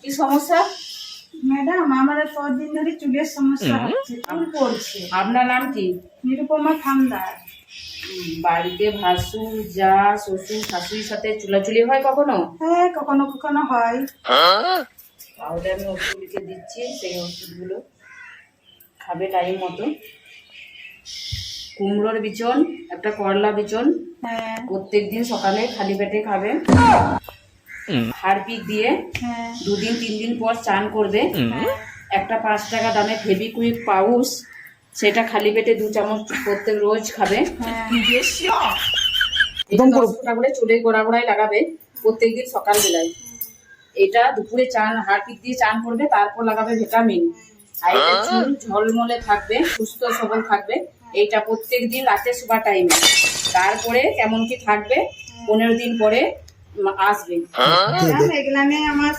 কি সমস্যা? ম্যাডাম আমার 6 দিন ধরে চুলের সমস্যা হচ্ছে, চুল পড়ছে। আপনার নাম কি? নিরুপমা থামদার। বাড়িতে ভাসুর, যা, শ্বশুর, শাশুড়ির সাথে চুলাচুলি হয় কখনো? হ্যাঁ, কখনো কখনো হয়। তাহলে আমি ওষুধ লিখে দিচ্ছি, সেই ওষুধগুলো খাবে টাইম মতো। কুমড়োর বিচন, একটা করলা বিচন হ্যাঁ প্রত্যেকদিন সকালে খালি পেটে খাবে। হারপিক দিয়ে হ্যাঁ 2 দিন 3 দিন পর চান করবে। হ্যাঁ। একটা 5 টাকা দামে ফেবিকুইক পাউচ, সেটা খালি পেটে 2 চামচ প্রত্যেক রোজ খাবে। এটা 10 ফোঁটা করে চুলে গোড়ায় লাগাবে প্রত্যেকদিন সকালবেলায়। এটা দুপুরে চান হারপিক দিয়ে চান করবে, তারপর লাগাবে ভিটামিন। আর এটা চুল ঝলমলে থাকবে, সুস্থ সবল থাকবে। এইটা প্রত্যেকদিন রাতে শোবার টাইমে। তারপরে কেমন কি থাকবে 15 দিন পরে আসবে। ম্যাডাম, এগুলা নিয়ে আমার